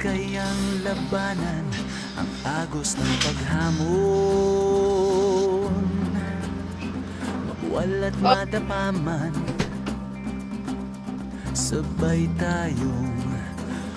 kayang labanan ang agos ng paghamon. Mabuwal at madapaman, sabay tayong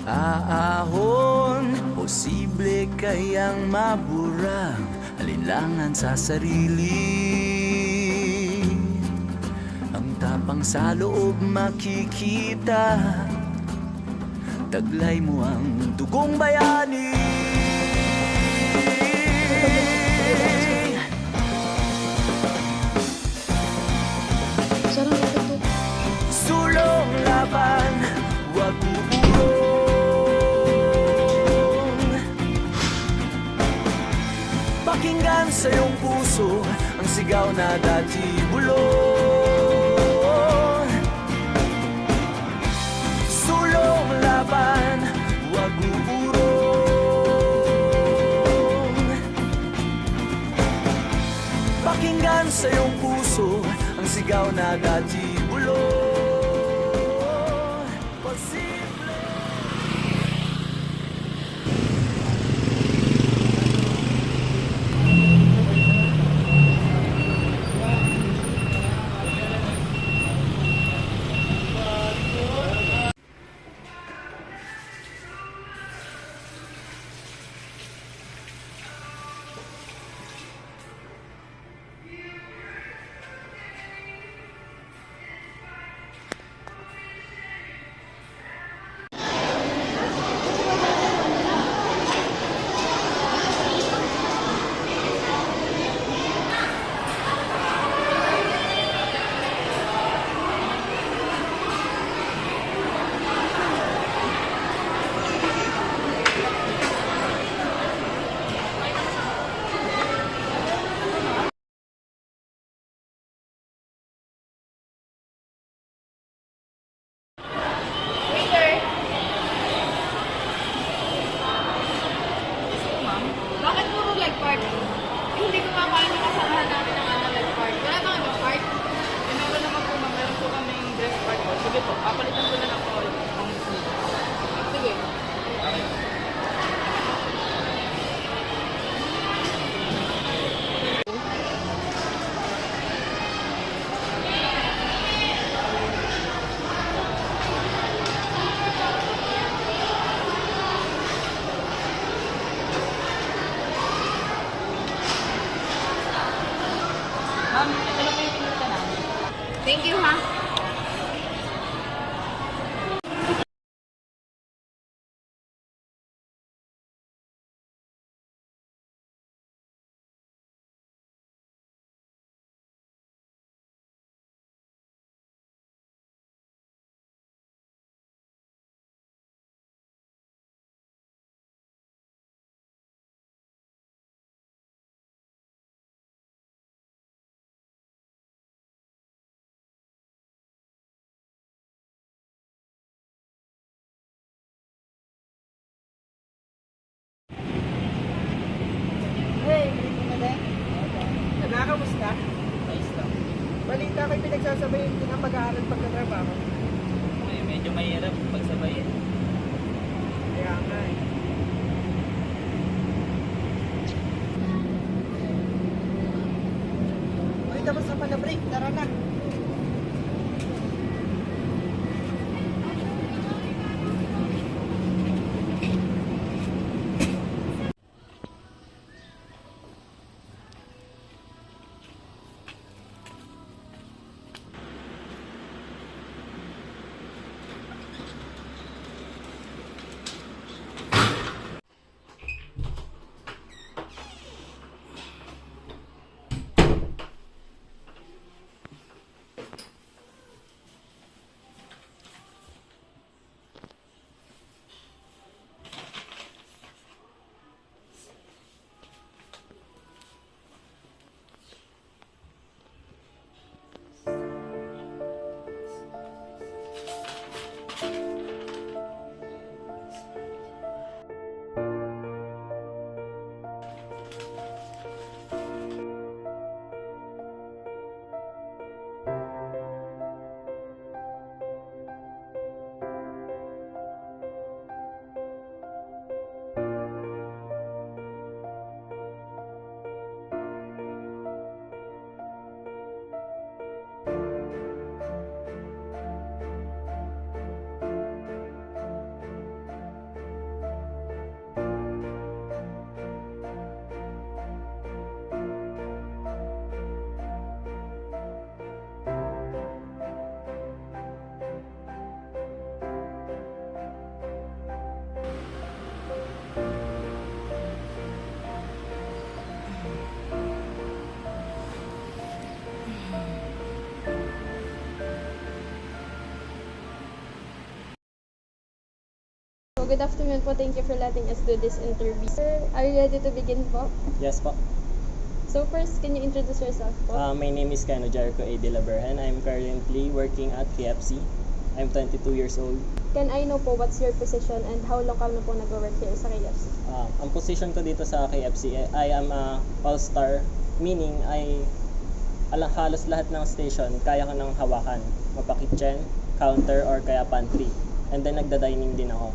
aahon. Posible kayang maburang alinlangan sa sarili. Ang tapang sa loob makikita, taglay mo ang dugong bayani. Sulong laban, wag uurong. Pakinggan sa iyong puso ang sigaw na dati bulong. Sulong laban, wag uurong. Pakinggan sa iyong puso ang sigaw na dati bulong. Hindi ko makain yung kasamahan namin ng leg part. Wala bang ibang part? Meron naman po ma'am. Meron po kaming dress part po. Sige po, papalitan ko na lang po ang sleeve. Sige. Ma'am, ito na po yung pinunta namin. Thank you, ha? Hey, kamusta? Ayos lang. Balita ko'y pinagsasabayin din ang pag-aaral pagkatrabaho. Medyo mahirap pagsabayin. Kaya nga eh. Uy, tapos na pala break. Tara na. So, good afternoon po. Thank you for letting us do this interview. Sir, are you ready to begin po? Yes po. So, first, can you introduce yourself po? My name is Cano Jericho A. De La Bergen. I'm currently working at KFC. I'm 22 years old. Can I know po what's your position and how long ka na po nag-work here sa KFC? Ang position ko dito sa KFC, I am a all-star, meaning halos lahat ng station kaya ko nang hawakan. Mapa-kitchen, counter, or kaya pantry. And then nagda-dining din ako.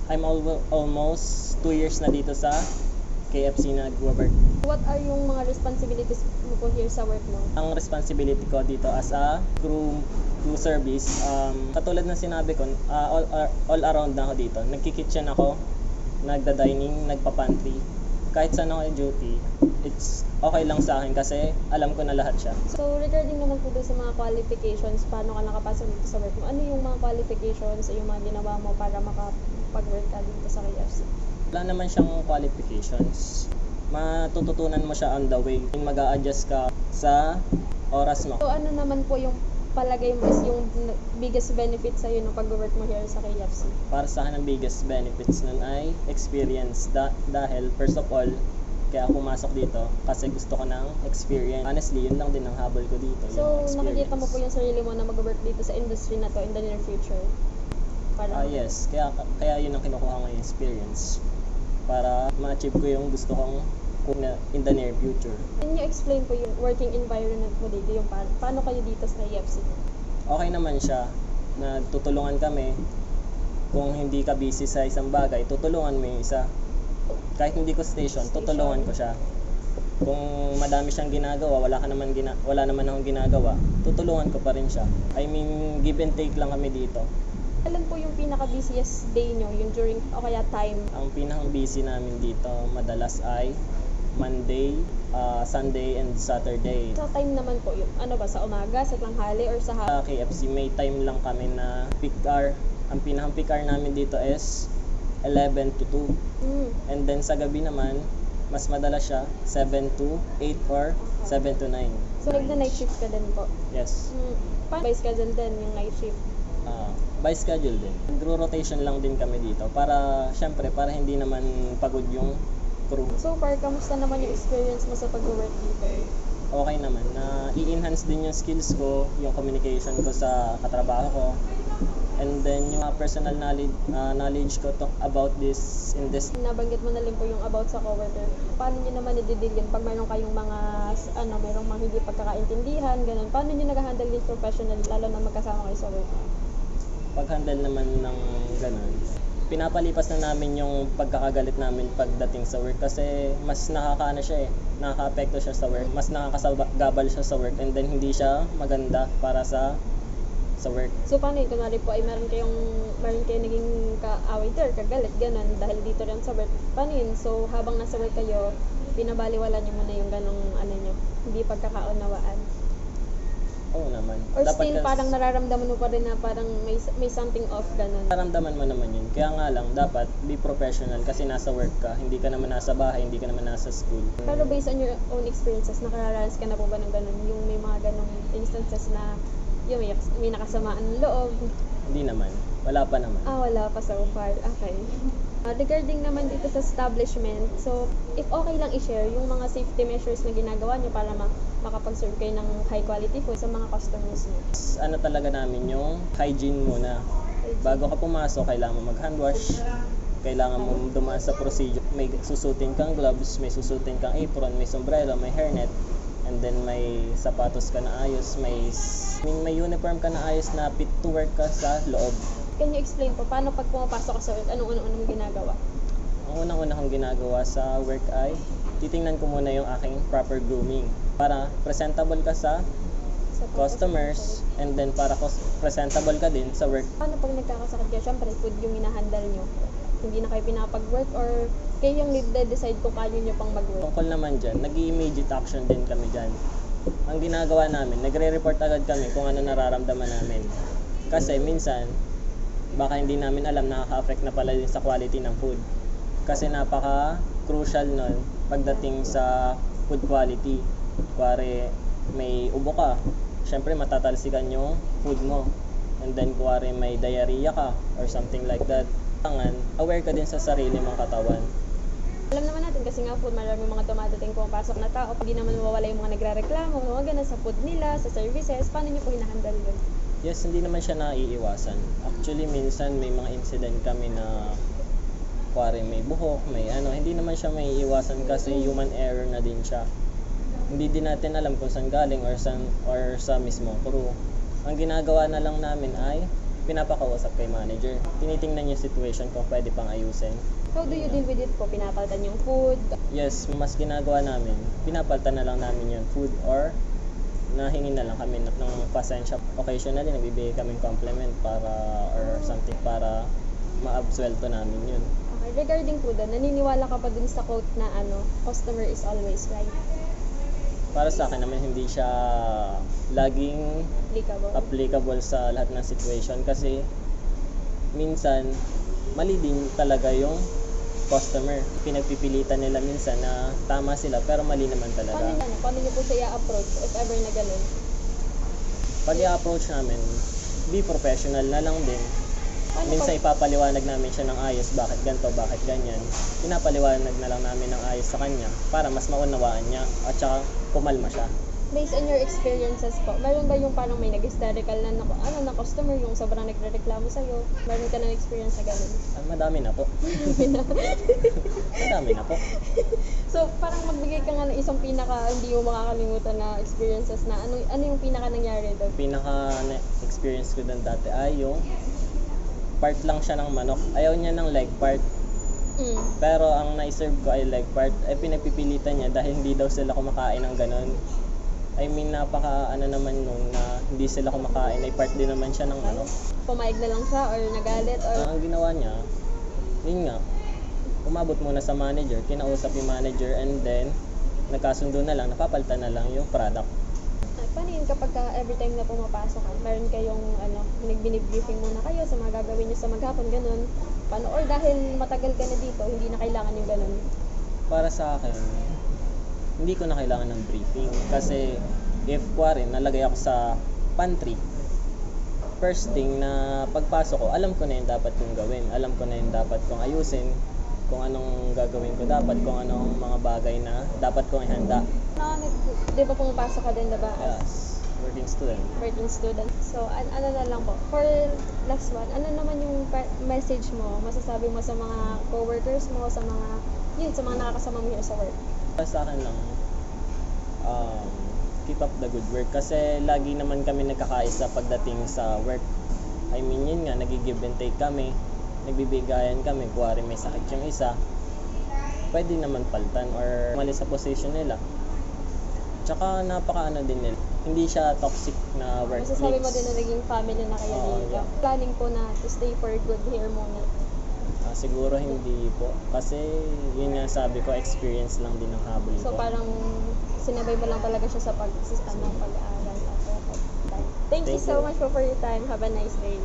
I'm almost 2 years na dito sa KFC na nag-work. What are yung mga responsibilities mo po here sa work mo? Ang responsibility ko dito as a crew service, katulad ng sinabi ko, all around na ako dito. Nagki-kitchen ako, nagda-dining, nagpa-pantry. Kahit saan ako duty, it's okay lang sa akin kasi alam ko na lahat siya. So, regarding naman po doon sa mga qualifications, paano ka nakapasok dito sa work mo? Ano yung mga qualifications o yung mga ginawa mo para makapag-work ka dito sa KFC? Wala naman siyang qualifications. Matututunan mo siya on the way. Mag-a-adjust ka sa oras mo. So, ano naman po yung palagay mo is yung biggest benefit sa'yo ng pag-work mo here sa KFC? Para sa akin, ang biggest benefits nun ay experience. Dahil, first of all, kaya ako pumasok dito kasi gusto ko ng experience. Honestly, yun lang din ang habol ko dito. So, yung nakikita mo po yung sarili mo na mag-work dito sa industry na to in the near future? Yes, kaya yun ang kinukuha ko yung experience para ma-achieve ko yung gusto kong in the near future. Can you explain po yung working environment mo dito, yung paano kayo dito sa KFC? Okay naman siya, nagtutulungan kami. Kung hindi ka busy sa isang bagay, tutulungan mo yung isa. Kahit hindi ko station, tutulungan ko siya. Kung madami siyang ginagawa, wala naman akong ginagawa, tutulungan ko pa rin siya. I mean, give and take lang kami dito. Kailan po yung pinaka-busiest day nyo, yung during o kaya time? Ang pinaka-busy namin dito madalas ay Monday, Sunday, and Saturday. Sa time naman po, yung ano ba, sa umaga, sa tanghali, or sa hapon? Sa KFC, may time lang kami na peak hour. Ang pinaka-peak hour namin dito is 11 to 2. And then sa gabi naman, mas madalas siya 7 to 8 or 7 to 9. So, nagda-night shift ka din po? Yes. Paano by schedule din yung night shift? By schedule din. Nagro-rotation lang din kami dito para, syempre, para hindi naman pagod yung crew. So far, kamusta naman yung experience mo sa pag-work dito? Okay naman. I-enhance din yung skills ko, yung communication ko sa katrabaho ko. And then yung personal knowledge ko about this industry. Nabanggit mo na rin po yung about sa coworker. Paano nyo naman i-deal yun pag mayroon kayong mayroong mga hindi pagkakaintindihan, ganun? Paano nyo nag-handle this professionally, lalo na magkasama kayo sa work? Pag-handle naman ng ganun, pinapalipas na namin yung pagkakagalit namin pagdating sa work kasi mas nakaka-apekto siya sa work, mas nakakasagabal siya sa work, and then hindi siya maganda para sa work. So paano yun? Kunwari po ay meron kayo naging kaaway or kagalit, ganun, dahil dito rin sa work. Paano yun? So habang nasa work kayo, binabaliwala nyo muna yung ganong nyo, hindi pagkakaunawaan. Oo naman. Or still parang nararamdaman mo pa rin na parang may something off, ganun? Nararamdaman mo naman yun. Kaya nga lang, dapat be professional kasi nasa work ka. Hindi ka naman nasa bahay, hindi ka naman nasa school. Pero based on your own experiences, nakararanas ka na po ba ng ganun? Yung may mga ganong instances na yung may nakasamaan ng loob? Hindi naman. Wala pa naman. Wala pa so far. Okay. Regarding naman dito sa establishment, so if okay lang i-share yung mga safety measures na ginagawa nyo para makapag-serve kayo ng high quality food sa mga customers nyo. Ano talaga namin yung hygiene muna. Bago ka pumasok, kailangan mo mag-hand wash. Kailangan mo dumaan sa procedure. May susutin kang gloves, may susutin kang apron, may sombrero, may hairnet. And then may sapatos ka na ayos, may uniform ka na ayos na fit to work ka sa loob. Can you explain po, paano pag pumapasok ka sa work, anong unang ginagawa? Ang unang-una kong ginagawa sa work ay titingnan ko muna yung aking proper grooming para presentable ka sa customers, and then para presentable ka din sa work. Paano pag nagkakasakit kayo? Siyempre, food yung hinahandle nyo. Hindi na kayo pinapag-work or kayo yung decide kung kaya nyo pang mag-work? Tungkol naman dyan, nag-immediate action din kami dyan. Ang ginagawa namin, nagre-report agad kami kung ano nararamdaman namin. Kasi minsan, baka hindi namin alam, nakaka-affect na pala din sa quality ng food. Kasi napaka-crucial nun pagdating sa food quality. Kuwari may ubo ka, syempre matatalsikan yung food mo. And then kuwari may diarrhea ka or something like that, Kailangan aware ka din sa sarili mong katawan. Alam naman natin kasi nga food, marami mga dumadating pumapasok na tao. Hindi naman mawawala yung mga nagre-reklamo, mga ganun sa food nila, sa services. Paano niyo po hinahandle yun? Yes, hindi naman siya naiiwasan. Actually, minsan may mga incident kami na kuwari may buhok, may ano, hindi naman siya maiiwasan kasi human error na din siya. Hindi din natin alam kung saan galing or sa mismong crew. Ang ginagawa na lang namin ay pinapakausap kay manager. Tinitingnan yung situation kung pwede pang ayusin. How do you deal with it po? Pinapalitan yung food? Yes, mas ginagawa namin, pinapalitan na lang namin yung food or nahingi na lang kami ng pasensya. Occasionally, nagbibigay kaming compliment or something para ma-absuelto namin yun. Okay, regarding po doon, naniniwala ka pa dun sa quote na customer is always right? Para sa akin naman, hindi siya laging Applicable? applicable sa lahat ng situation kasi minsan mali din talaga yung customer. Pinagpipilitan nila minsan na tama sila pero mali naman talaga. Paano niyo po siya i-approach if ever na ganun? Pag i-approach namin, be professional na lang din. Paano Minsan ipapaliwanag namin siya ng ayos, bakit ganito, bakit ganyan. Pinapaliwanag na lang namin ng ayos sa kanya para mas maunawaan niya at saka kumalma siya. Based on your experiences po, meron ba yung parang may nag-hysterical na customer, yung sobrang nagre-reklamo sa'yo? Meron ka na experience na ganun? Madami na po. Madami na po. So, parang magbigay ka nga ng isang hindi mo makakalimutan na experiences na ano yung pinaka nangyari doon? Experience ko doon dati ay yung part lang siya ng manok. Ayaw niya ng leg part. Pero ang na-serve ko ay leg part. Ay pinagpipilitan niya dahil hindi daw sila kumakain ng ganun. I mean, naman nun na hindi sila kumakain. Ay part din naman siya ng manok. Pumayag na lang siya or nagalit or... Ang ginawa niya, yun nga, umabot muna sa manager, kinausap yung manager and then nagkasundo na lang, napapalitan na lang yung product. Paano yun kapag every time na pumapasok ka, meron kayong binib-briefing muna kayo sa mga gagawin nyo sa maghapon, ganun? Paano? Or dahil matagal ka na dito, hindi na kailangan yung ganun? Para sa akin, hindi ko na kailangan ng briefing kasi if kuwari nalagay ako sa pantry, first thing na pagpasok ko, alam ko na yung dapat kong gawin, alam ko na yung dapat kong ayusin, kung anong gagawin ko dapat, kung anong mga bagay na dapat kong ihanda. Di ba pumapasok ka din, diba? Yes, working student. Working student. So, ano na lang po, for last one, ano naman yung message mo, masasabi mo sa mga co-workers mo, sa mga nakakasama mo here sa work? Para sa akin lang, keep up the good work kasi lagi naman kami nagkakaisa pagdating sa work. I mean, yun nga, nag-give and take kami, nagbibigayan kami, kuwari may sakit yung isa, pwede naman palitan or malis sa position nila. Tsaka napakaano din nila, hindi siya toxic na workplace. Masasabi mo din na naging family na kayo dito. Yeah. Planning po na to stay for good here muna. Siguro hindi po, kasi yun nga sabi ko, experience lang din ang habol So ko. parang sinabay mo lang talaga siya sa pag-aaral. Thank you so much for your time. Have a nice day.